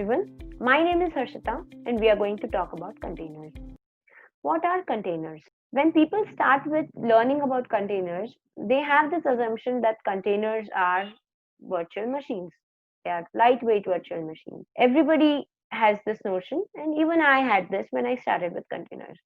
everyone. My name is Harshita and we are going to talk about containers. What are containers? When people start with learning about containers, they have this assumption that containers are virtual machines. They are lightweight virtual machines. Everybody has this notion, and even I had this when I started with containers.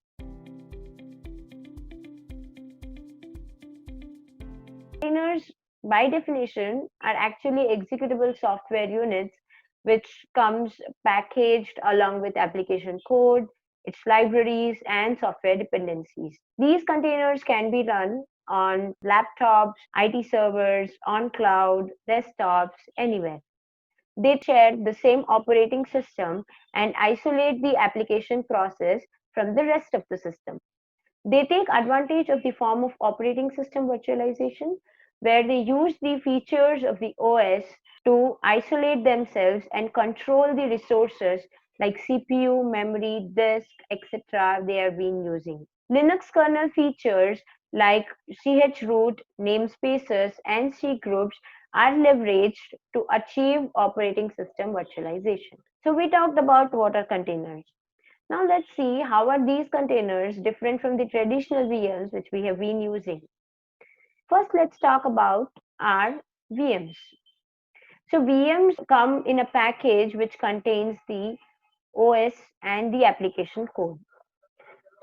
Containers, by definition, are actually executable software units which comes packaged along with application code, its libraries, and software dependencies. These containers can be run on laptops, IT servers, on cloud, desktops, anywhere. They share the same operating system and isolate the application process from the rest of the system. They take advantage of the form of operating system virtualization, where they use the features of the OS to isolate themselves and control the resources like CPU, memory, disk, etc. they are being using. Linux kernel features like chroot, namespaces, and C groups are leveraged to achieve operating system virtualization. So we talked about what are containers. Now let's see how are these containers different from the traditional VMs which we have been using. First, let's talk about our VMs. So VMs come in a package which contains the OS and the application code.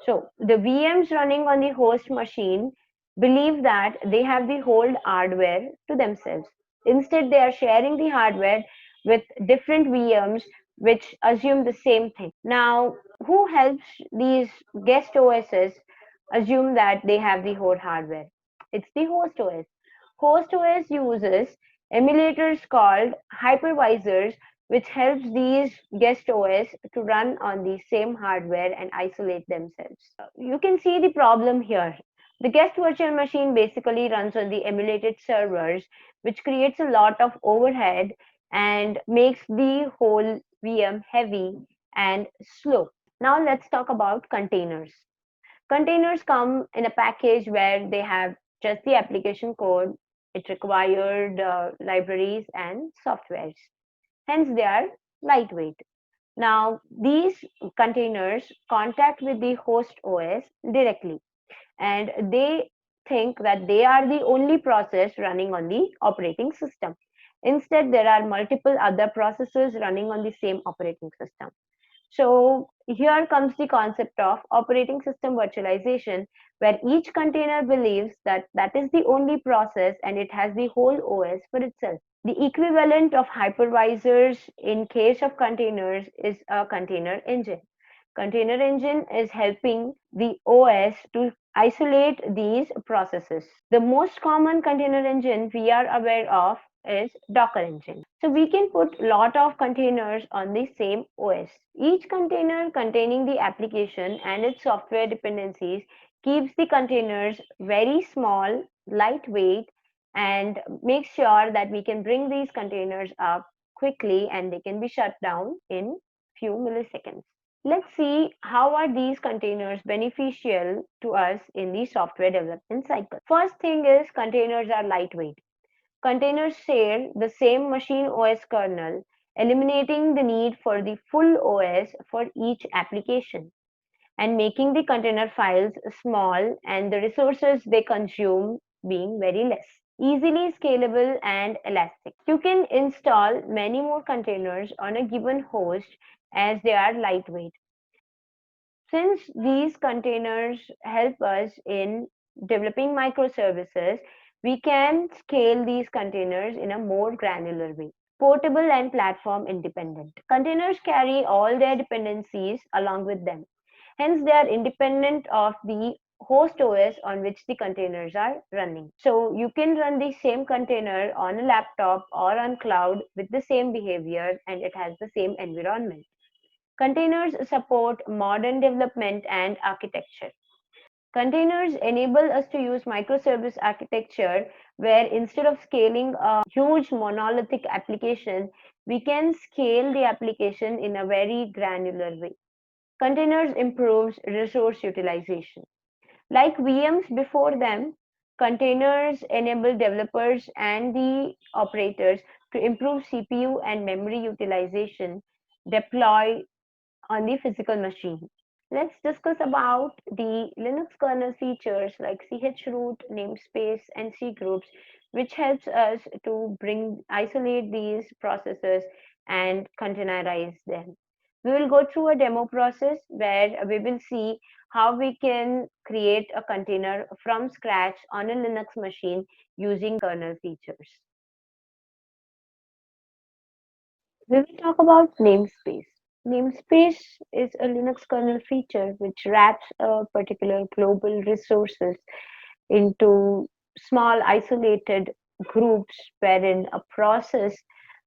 So the VMs running on the host machine believe that they have the whole hardware to themselves. Instead, they are sharing the hardware with different VMs which assume the same thing. Now, who helps these guest OSs assume that they have the whole hardware? It's the host OS. Host OS uses emulators called hypervisors which helps these guest OS to run on the same hardware and isolate themselves. You can see the problem here. The guest virtual machine basically runs on the emulated servers, which creates a lot of overhead and makes the whole VM heavy and slow. Now let's talk about containers. Containers come in a package where they have just the application code, it required libraries and softwares. Hence, they are lightweight. Now, these containers contact with the host OS directly, and they think that they are the only process running on the operating system. Instead, there are multiple other processes running on the same operating system. So here comes the concept of operating system virtualization, where each container believes that that is the only process and it has the whole OS for itself. The equivalent of hypervisors in case of containers is a container engine. Container engine is helping the OS to isolate these processes. The most common container engine we are aware of is Docker engine. So we can put lot of containers on the same OS. Each container containing the application and its software dependencies keeps the containers very small, lightweight, and makes sure that we can bring these containers up quickly and they can be shut down in few milliseconds. Let's see how are these containers beneficial to us in the software development cycle. First thing is containers are lightweight. Containers share the same machine OS kernel, eliminating the need for the full OS for each application and making the container files small and the resources they consume being very less. Easily scalable and elastic. You can install many more containers on a given host as they are lightweight. Since these containers help us in developing microservices, we can scale these containers in a more granular way. Portable and platform independent. Containers carry all their dependencies along with them. Hence, they are independent of the host OS on which the containers are running. So you can run the same container on a laptop or on cloud with the same behavior and it has the same environment. Containers support modern development and architecture. Containers enable us to use microservice architecture where instead of scaling a huge monolithic application, we can scale the application in a very granular way. Containers improves resource utilization. Like VMs before them, containers enable developers and the operators to improve CPU and memory utilization deploy on the physical machine. Let's discuss about the Linux kernel features like chroot, namespace, and cgroups, which helps us to isolate these processes and containerize them. We will go through a demo process where we will see how we can create a container from scratch on a Linux machine using kernel features. We will talk about namespace. Namespace is a Linux kernel feature which wraps a particular global resources into small isolated groups wherein a process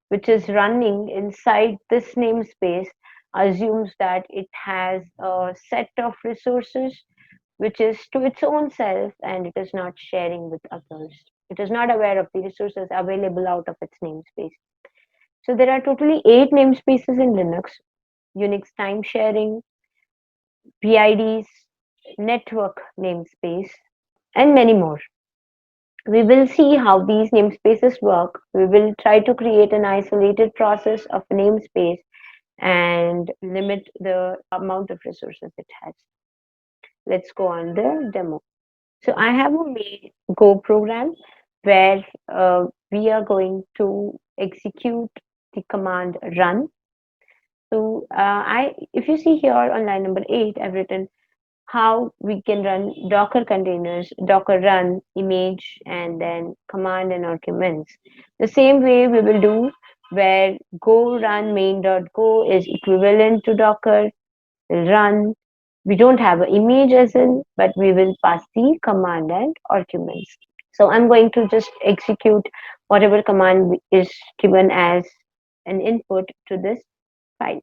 which is running inside this namespace assumes that it has a set of resources which is to its own self and it is not sharing with others. It is not aware of the resources available out of its namespace. So there are totally 8 namespaces in Linux: Unix time sharing, PIDs, network namespace, and many more. We will see how these namespaces work. We will try to create an isolated process of a namespace and limit the amount of resources it has. Let's go on the demo. So I have a main Go program where we are going to execute the command run. So if you see here on line number 8, I've written how we can run Docker containers, Docker run, image, and then command and arguments. The same way we will do where go run main.go is equivalent to Docker run. We don't have an image as in, but we will pass the command and arguments. So I'm going to just execute whatever command is given as an input to this file.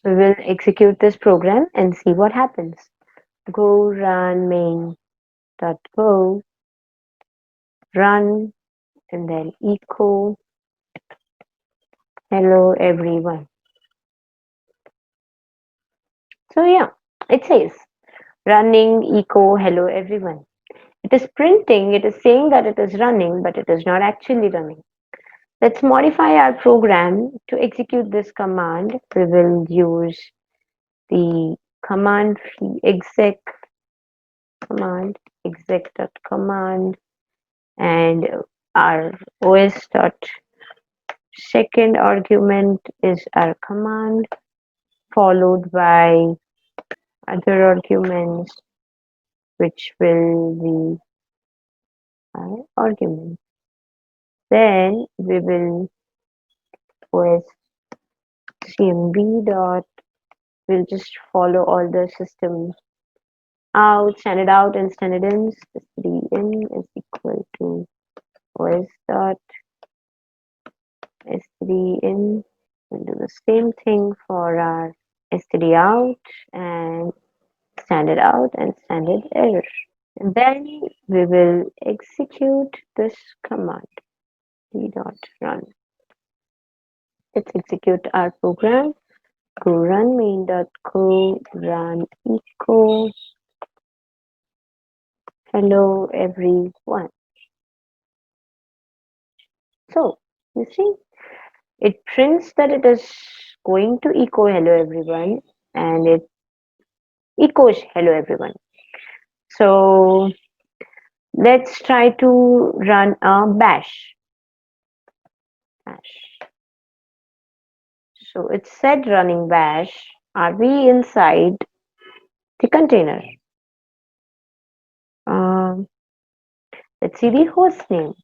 We will execute this program and see what happens. Go run main.go, run, and then echo hello everyone. So yeah, it says running echo hello everyone. It is printing, it is saying that it is running, but it is not actually running. Let's modify our program to execute this command. We will use the command exec command, exec.command, and our os dot second argument is our command, followed by other arguments, which will be our argument. Then we will os cmd dot, we'll just follow all the system out, standard out, and standard ins. Std in is equal to os dot std in. We'll do the same thing for our std out and standard out and standard error. And then we will execute this command d.run. Let's execute our program. Go run main.go run echo hello everyone. So you see, it prints that it is going to echo hello everyone and it echoes hello everyone. So let's try to run a bash. So it said running bash. Are we inside the container? Um, let's see the host name.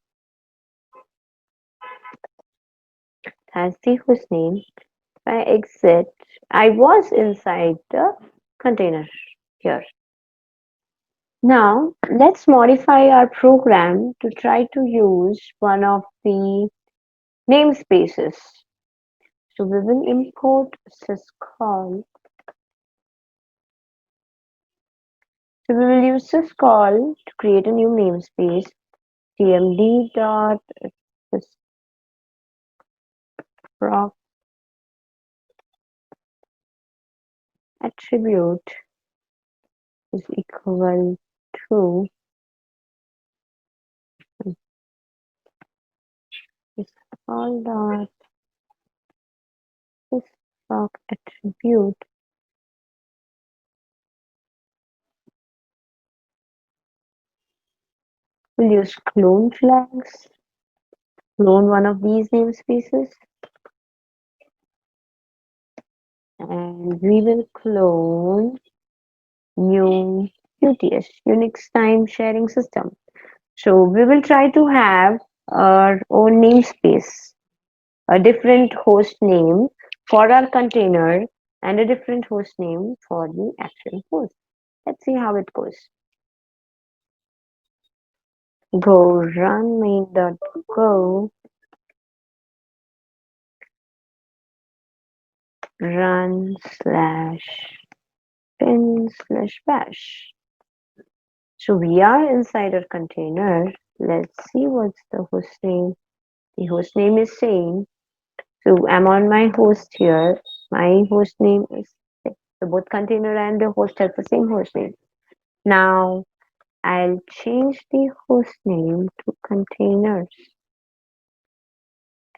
That's the host name. If I exit, I was inside the container here. Now let's modify our program to try to use one of the namespaces. So we will import syscall. So we will use syscall to create a new namespace. tmd dot sysproc attribute is equal to syscall dot proc attribute. We'll use clone flags, clone one of these namespaces, and we will clone new UTS, Unix Time Sharing System. So we will try to have our own namespace, a different host name for our container and a different host name for the actual host. Let's see how it goes. Go run main.go run /bin/bash. So we are inside our container. Let's see what's the host name. The host name is same. So I'm on my host here. My host name is same. So both container and the host have the same host name. Now I'll change the host name to containers.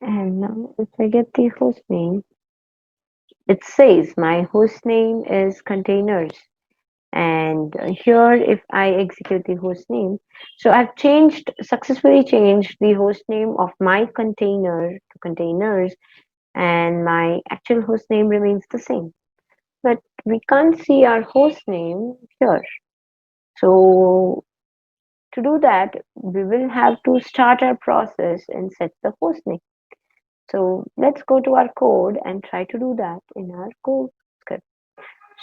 And now if I get the host name, it says my host name is containers. And here if I execute the host name, so I've successfully changed the host name of my container to containers, and my actual host name remains the same, but we can't see our host name here. So to do that, we will have to start our process and set the host name. So let's go to our code and try to do that in our code script.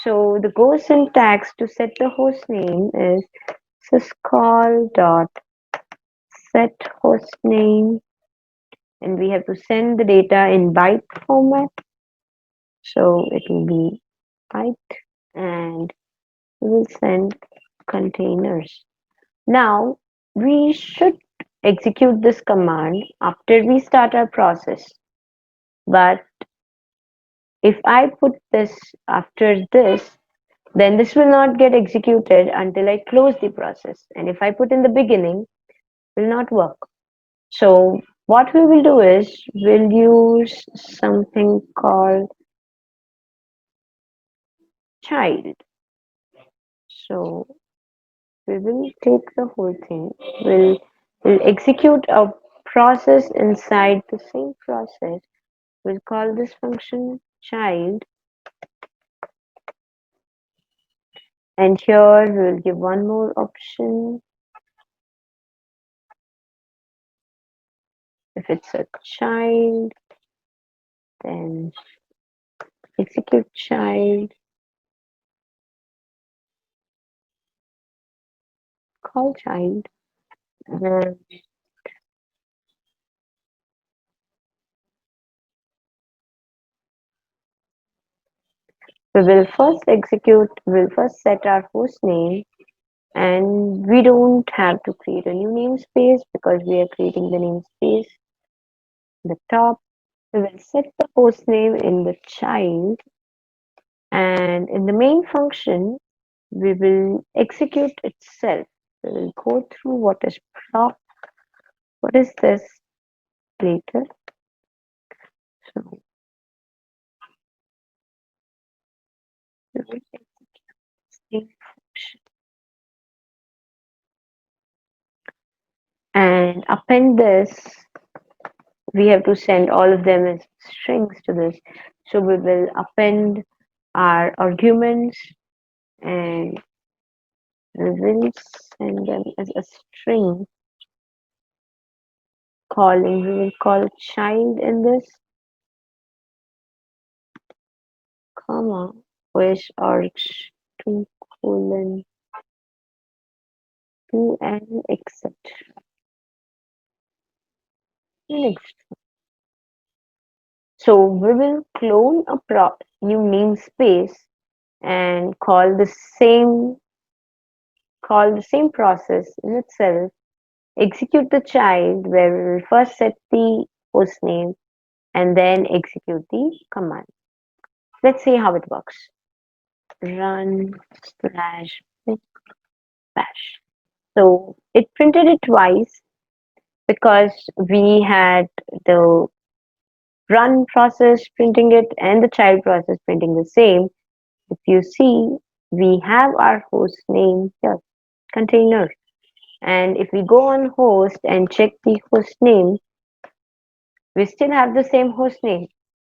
So the Go syntax to set the host name is syscall dot set host name, and we have to send the data in byte format. So it will be byte, and we will send containers. Now we should execute this command after we start our process. But if I put this after this, then this will not get executed until I close the process. And if I put in the beginning, it will not work. So what we will do is we'll use something called child. So we will take the whole thing. We'll execute a process inside the same process. We'll call this function child. And here we'll give one more option. If it's a child, then execute child, call child. And we'll first set our host name, and we don't have to create a new namespace because we are creating the namespace in the top. We will set the host name in the child, and in the main function, we will execute itself. We will go through what is proc, what is this later. So we will execute the function and append this. We have to send all of them as strings to this. So we will append our arguments, and we will send them as a string calling. We will call child in this, comma, with args 2:2 and etc. Next. So we will clone a new namespace and call the same process in itself. Execute the child where we will first set the host name and then execute the command. Let's see how it works. Run /bash. So it printed it twice because we had the run process printing it and the child process printing the same, if you see, we have our host name here, container. And if we go on host and check the host name, we still have the same host name.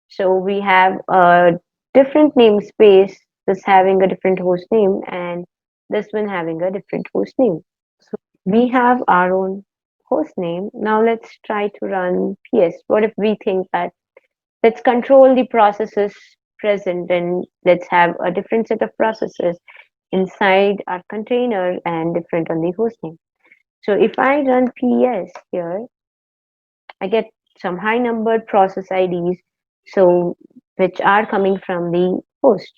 So we have a different namespace, this having a different host name, and this one having a different host name. So we have our own host name. Now let's try to run PS. What if we think that let's control the processes present and let's have a different set of processes inside our container and different on the host name. So if I run PS here, I get some high numbered process IDs, so which are coming from the host.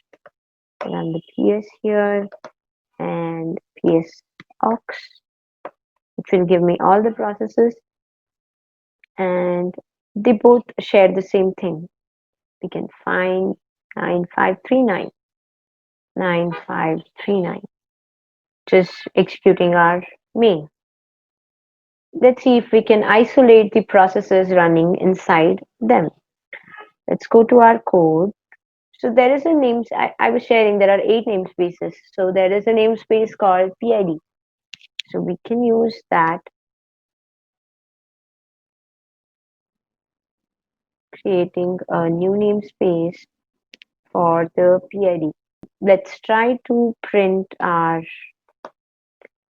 Run the PS here and PS aux, which will give me all the processes, and they both share the same thing. We can find 9539, 9539, just executing our main. Let's see if we can isolate the processes running inside them. Let's go to our code. So there is a I was sharing there are 8 namespaces. So there is a namespace called PID. So we can use that, creating a new namespace for the PID. Let's try to print our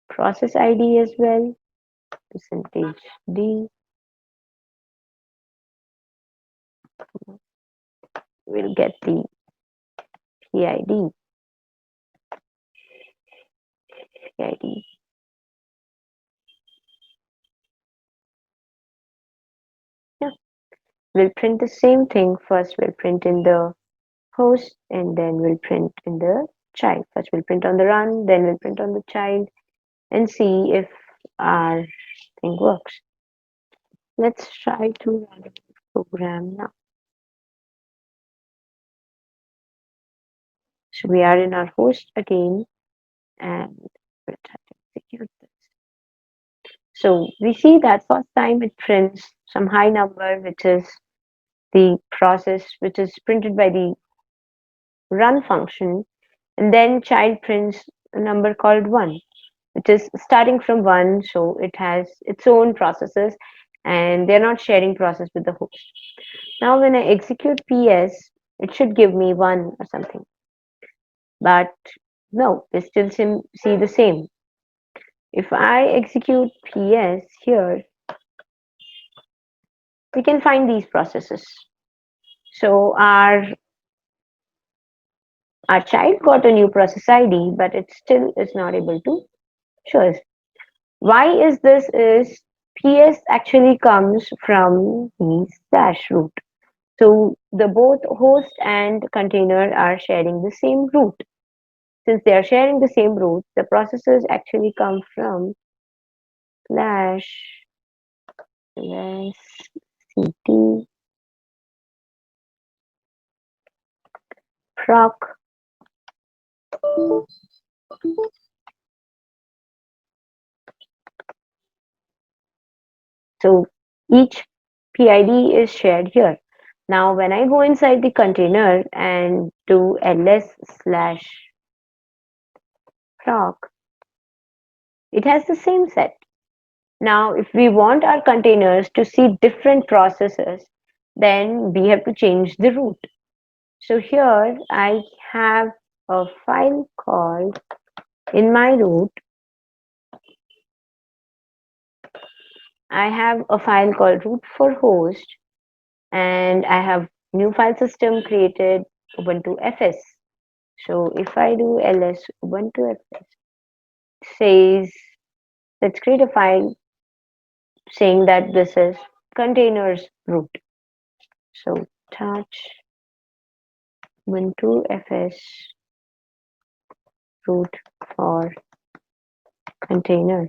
process ID as well. Percentage D. We'll get the PID. PID. Yeah. We'll print the same thing. First, we'll print in the host and then we'll print in the child. First, we'll print on the run, then we'll print on the child and see if our thing works. Let's try to run the program now. So we are in our host again and we'll try to execute this. So we see that first time it prints some high number, which is the process which is printed by the run function, and then child prints a number called 1, which is starting from 1, so it has its own processes and they're not sharing process with the host. Now when I execute PS, it should give me 1 or something, but no, we still see the same. If I execute PS here, we can find these processes. So our child got a new process ID, but it still is not able to show us. Why is this? Is PS actually comes from the slash root. So the both host and container are sharing the same root. Since they are sharing the same root, the processes actually come from slash ct proc. So each PID is shared here. Now, when I go inside the container and do ls slash proc, it has the same set. Now, if we want our containers to see different processes, then we have to change the root. So here I have a file called in my root. I have a file called root for host, and I have new file system created Ubuntu FS. So if I do ls Ubuntu FS, says let's create a file saying that this is containers root. So touch Ubuntu FS root for container.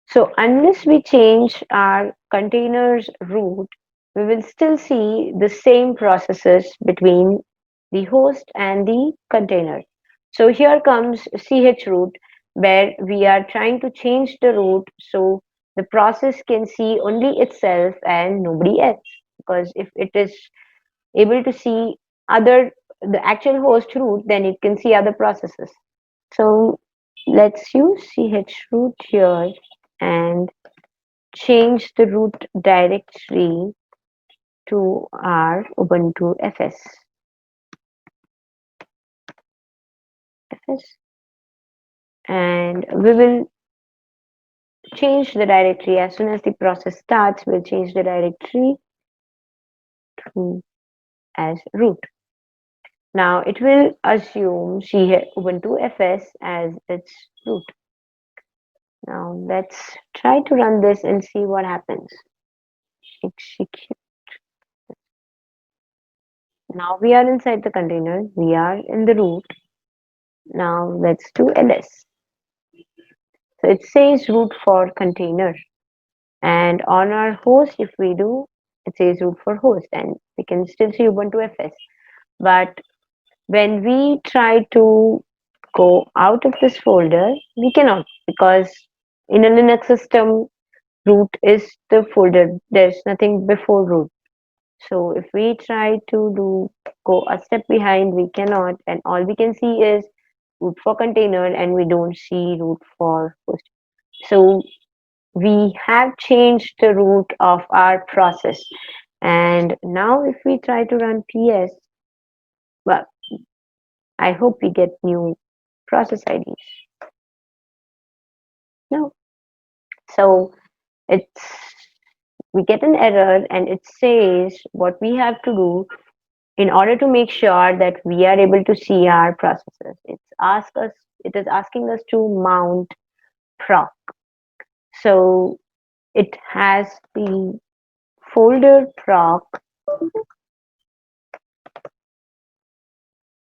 So unless we change our containers root, we will still see the same processes between the host and the container. So here comes chroot, where we are trying to change the root so the process can see only itself and nobody else. Because if it is able to see other the actual host root, then it can see other processes. So let's use chroot here and change the root directory to our Ubuntu FS, and we will change the directory as soon as the process starts. We'll change the directory to as root. Now it will assume Ubuntu FS as its root. Now let's try to run this and see what happens. Execute. Now we are inside the container. We are in the root. Now let's do ls. So it says root for container. And on our host, if we do, it says root for host, and we can still see Ubuntu FS. But when we try to go out of this folder, we cannot, because in a Linux system, root is the folder. There's nothing before root. So if we try to go a step behind, we cannot, and all we can see is root for container, and we don't see root for host. So we have changed the root of our process. And now if we try to run ps, well, I hope we get new process IDs. No. So it's we get an error and it says what we have to do in order to make sure that we are able to see our processes. It is asking us to mount proc. So it has the folder proc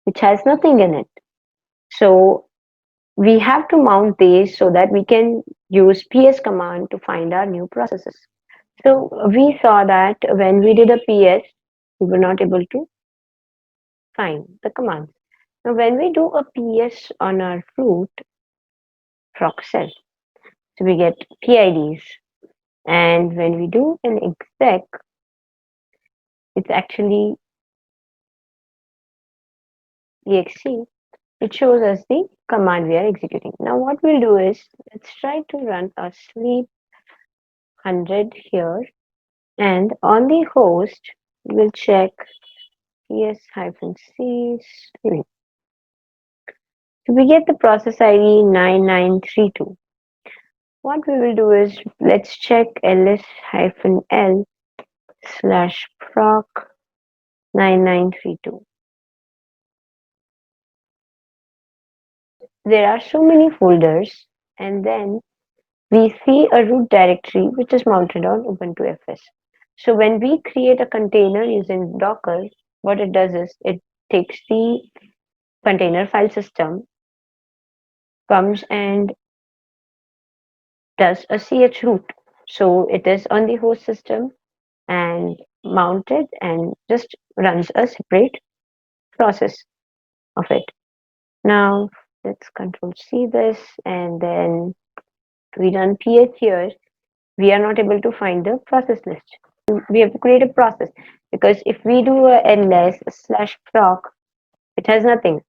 which has nothing in it. So we have to mount these so that we can use ps command to find our new processes. So we saw that when we did a ps, we were not able to find the commands. Now when we do a ps on our root proc cell, so we get PIDs, and when we do an exec, it's actually exe. It shows us the command we are executing. Now what we'll do is, let's try to run a sleep 100 here, and on the host we'll check ps-c streaming. So we get the process ID 9932. What we will do is, let's check ls-l /proc 9932. There are so many folders, and then we see a root directory which is mounted on Ubuntu FS. So when we create a container using Docker, what it does is it takes the container file system, comes and does a chroot. So it is on the host system and mounted and just runs a separate process of it. Now let's control C this, and then we run ps here. We are not able to find the process list. We have to create a process, because if we do a ls/proc, it has nothing.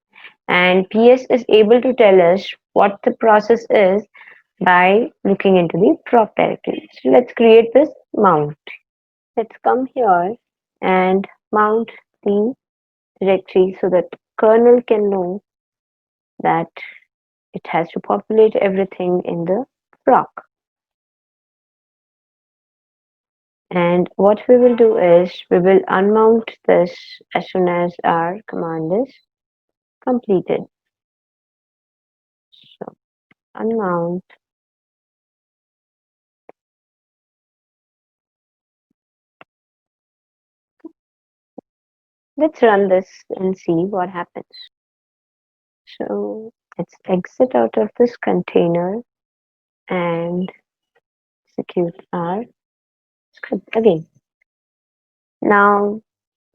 And ps is able to tell us what the process is by looking into the proc directory. So let's create this mount. Let's come here and mount the directory so that kernel can know that it has to populate everything in the proc. And what we will do is, we will unmount this as soon as our command is completed. So unmount. Let's run this and see what happens. So let's exit out of this container and execute our script again. Now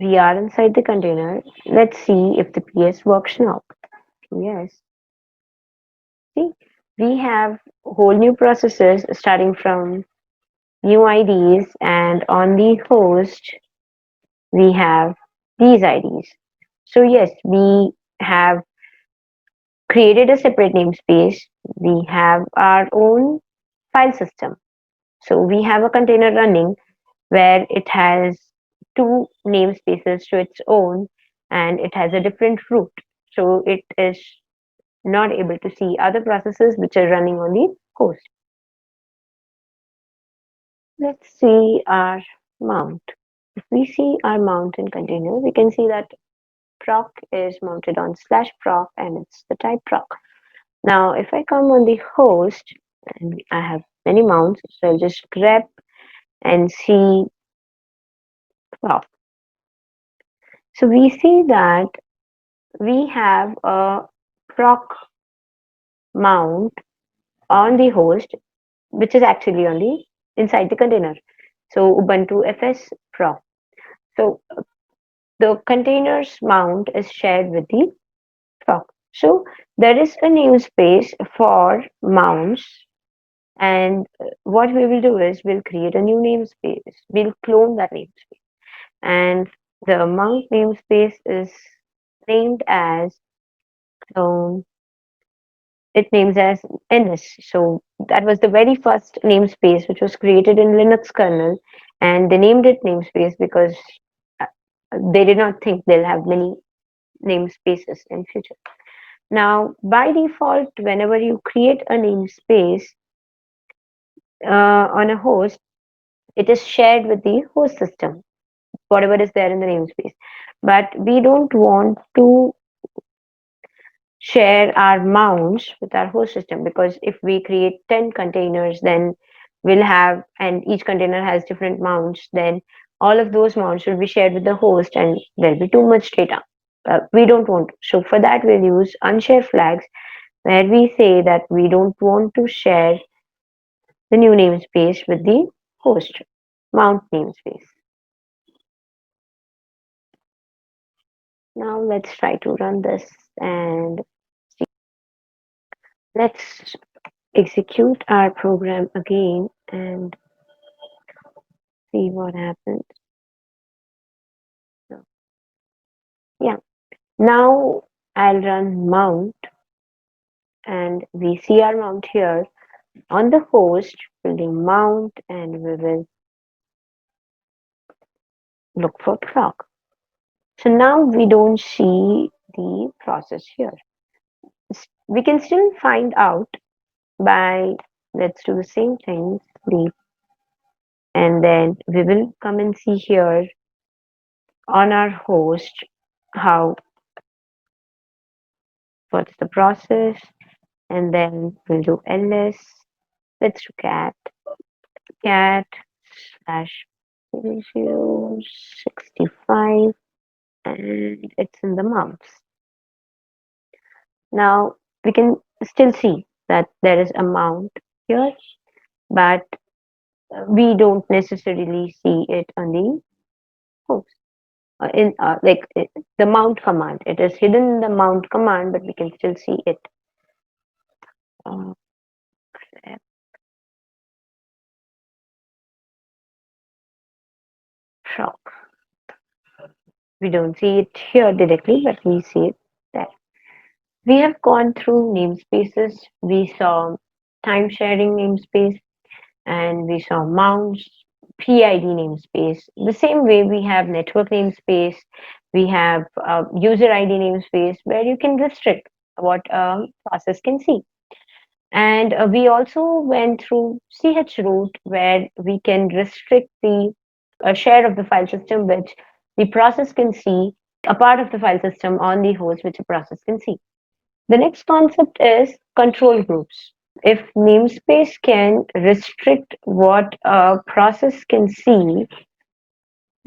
we are inside the container. Let's see if the PS works now. Yes. See, we have whole new processes starting from new IDs, and on the host, we have these IDs. So, yes, we have created a separate namespace. We have our own file system. So, we have a container running where it has two namespaces to its own and it has a different root. So, it is not able to see other processes which are running on the host. Let's see our mount. If we see our mount in containers, we can see that proc is mounted on slash proc and it's the type proc. Now, if I come on the host, and I have many mounts, so I'll just grep and see proc. So we see that we have a proc mount on the host, which is actually on the inside the container. So Ubuntu FS proc. So the containers mount is shared with the proc. So there is a namespace for mounts, and what we will do is we'll create a new namespace. We'll clone that namespace, and the mount namespace is named as clone. It names as NS. So that was the very first namespace which was created in Linux kernel, and they named it namespace because uh, they did not think they'll have many namespaces in future. Now, by default, whenever you create a namespace on a host, it is shared with the host system, whatever is there in the namespace. But we don't want to share our mounts with our host system, because if we create 10 containers, then we'll have, and each container has different mounts, then all of those mounts will be shared with the host and there'll be too much data. We don't want to. So for that, we'll use unshare flags where we say that we don't want to share the new namespace with the host mount namespace. Now let's try to run this and see. Let's execute our program again and see what happens. So, yeah, now I'll run mount and we see our mount here on the host, building mount, and we will look for proc. So now we don't see the process here. We can still find out by, let's do the same thing, sleep, and then we will come and see here on our host how, what's the process, and then we'll do ls. Let's do cat slash 065, and it's in the mounts. Now we can still see that there is a mount here, but we don't necessarily see it on the host. In the mount command, it is hidden in the mount command, but we can still see it. Uh, proc. We don't see it here directly, but we see it there. We have gone through namespaces. We saw time sharing namespace and we saw mounts, PID namespace. The same way we have network namespace, we have user ID namespace where you can restrict what a process can see. And we also went through chroot where we can restrict the share of the file system which the process can see, a part of the file system on the host which a process can see. The next concept is control groups. If namespace can restrict what a process can see,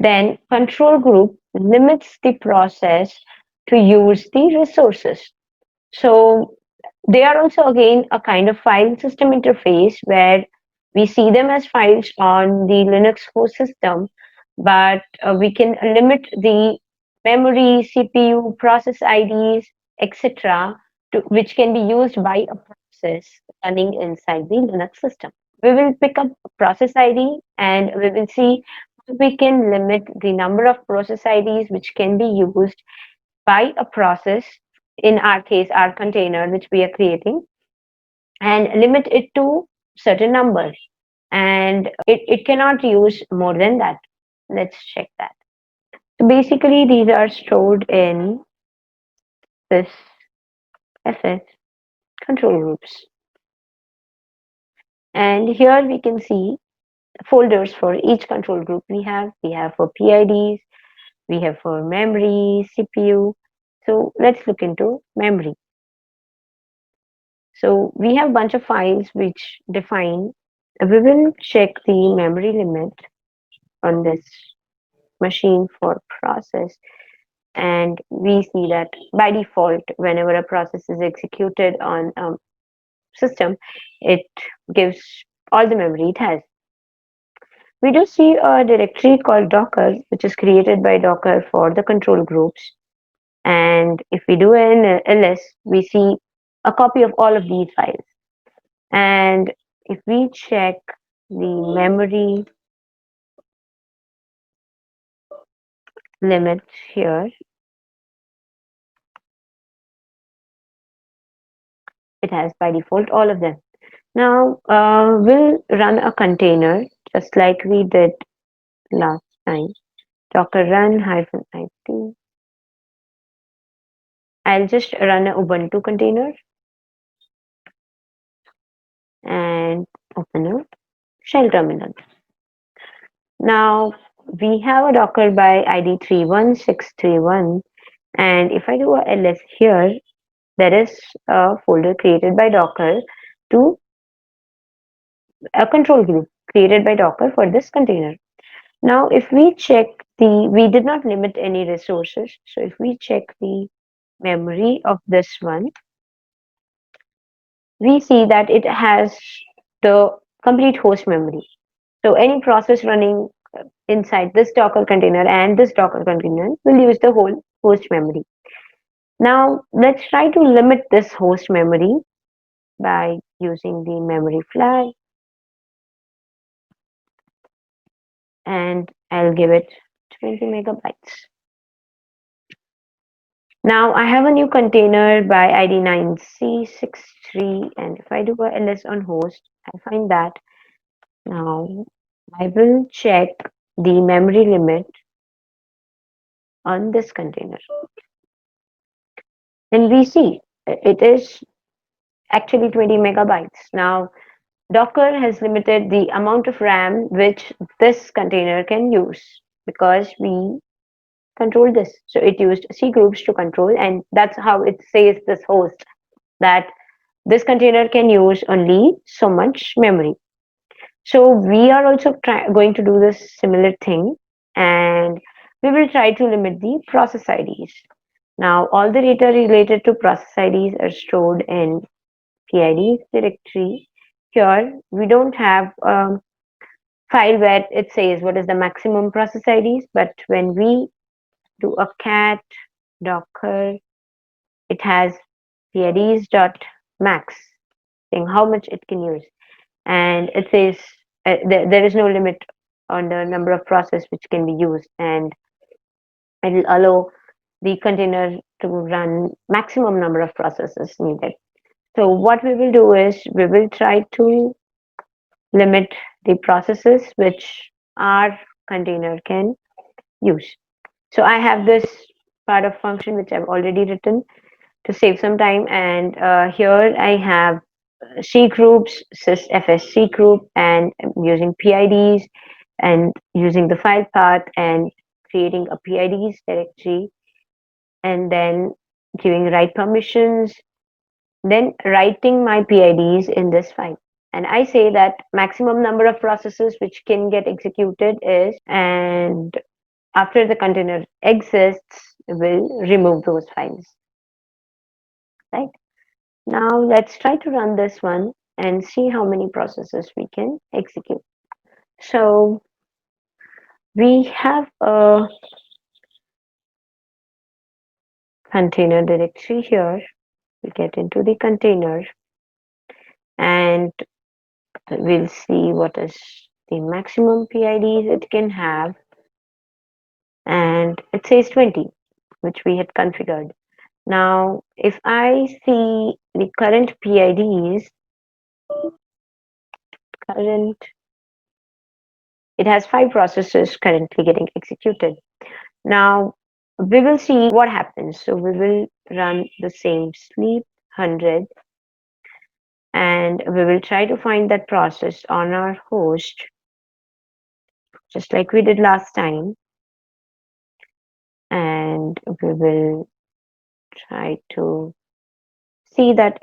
then control group limits the process to use the resources. So they are also again a kind of file system interface where we see them as files on the Linux host system, but we can limit the memory, CPU, process IDs, etc. which can be used by a process running inside the Linux system. We will pick up process ID and we will see how we can limit the number of process IDs which can be used by a process, in our case, our container which we are creating, and limit it to certain numbers. And it cannot use more than that. Let's check that. So basically, these are stored in this FS control groups. And here we can see folders for each control group we have for PIDs, we have for memory, CPU. So let's look into memory. So we have a bunch of files which define, we will check the memory limit on this machine for process, and we see that by default whenever a process is executed on a system, it gives all the memory it has. We do see a directory called Docker, which is created by Docker for the control groups. And if we do an ls, we see a copy of all of these files. And if we check the memory limit here, it has by default all of them. Now we'll run a container just like we did last time. Docker run -it. I'll just run an Ubuntu container and open a shell terminal. Now we have a Docker by ID 31631, and if I do a ls here, there is a folder created by Docker to a control group created by Docker for this container. Now, if we check we did not limit any resources. So if we check the memory of this one, we see that it has the complete host memory. So any process running inside this Docker container and this Docker container will use the whole host memory. Now, let's try to limit this host memory by using the memory flag, and I'll give it 20 megabytes. Now I have a new container by ID 9C63, and if I do a ls on host, I find that now I will check the memory limit on this container. And we see it is actually 20 megabytes. Now Docker has limited the amount of RAM which this container can use because we control this. So it used C groups to control, and that's how it says this host that this container can use only so much memory. So we are also going to do this similar thing, and we will try to limit the process IDs. Now all the data related to process IDs are stored in PIDs directory. Here we don't have a file where it says what is the maximum process IDs, but when we do a cat docker, it has PIDs.max, saying how much it can use. And it says there is no limit on the number of process which can be used, and it will allow the container to run maximum number of processes needed. So what we will do is we will try to limit the processes which our container can use. So I have this part of function which I've already written to save some time, and here I have C groups, sysfs group, and I'm using PIDs and using the file path and creating a PIDs directory, and then giving write permissions, then writing my PIDs in this file. And I say that maximum number of processes which can get executed is, and after the container exists, we'll remove those files. Right? Now let's try to run this one and see how many processes we can execute. So we have a container directory here, we get into the container and we'll see what is the maximum PIDs it can have. And it says 20, which we had configured. Now, if I see the current PIDs, current, it has 5 processes currently getting executed. Now, we will see what happens. So we will run the same sleep 100 and we will try to find that process on our host, just like we did last time. And we will try to see that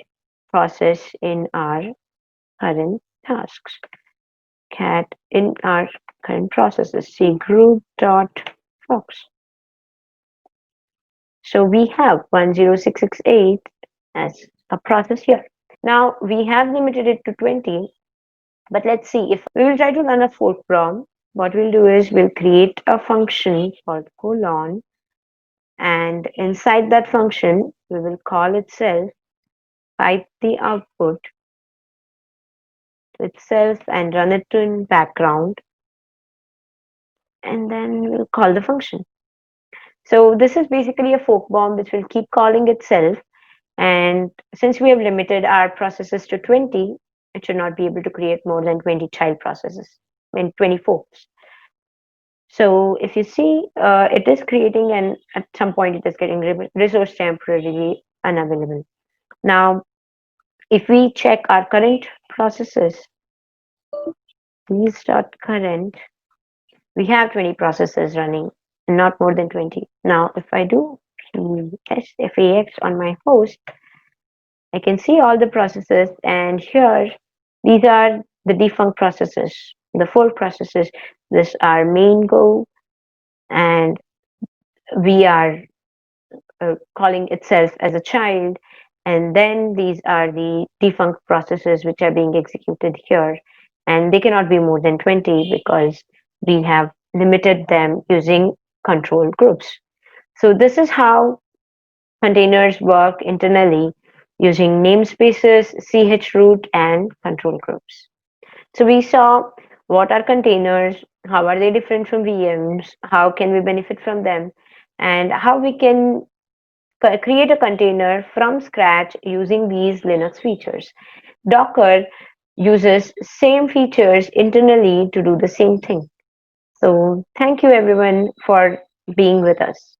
process in our current tasks. Cat in our current processes, see group dot fox. So we have 10668 as a process here. Now we have limited it to 20, but let's see if we will try to run a fork prom. What we'll do is we'll create a function called colon, and inside that function we will call itself, pipe the output to itself and run it in background, and then we'll call the function. So this is basically a fork bomb which will keep calling itself. And since we have limited our processes to 20, it should not be able to create more than 20 child processes, I mean 20 forks. So if you see, it is creating, and at some point it is getting resource temporarily unavailable. Now, if we check our current processes, these.current, we have 20 processes running, not more than 20. Now, if I do fax on my host, I can see all the processes, and here these are the defunct processes, the fork processes. This are main go, and we are calling itself as a child, and then these are the defunct processes which are being executed here, and they cannot be more than 20 because we have limited them using control groups. So this is how containers work internally using namespaces, chroot, and control groups. So we saw what are containers, how are they different from VMs, how can we benefit from them, and how we can create a container from scratch using these Linux features. Docker uses same features internally to do the same thing. So thank you everyone for being with us.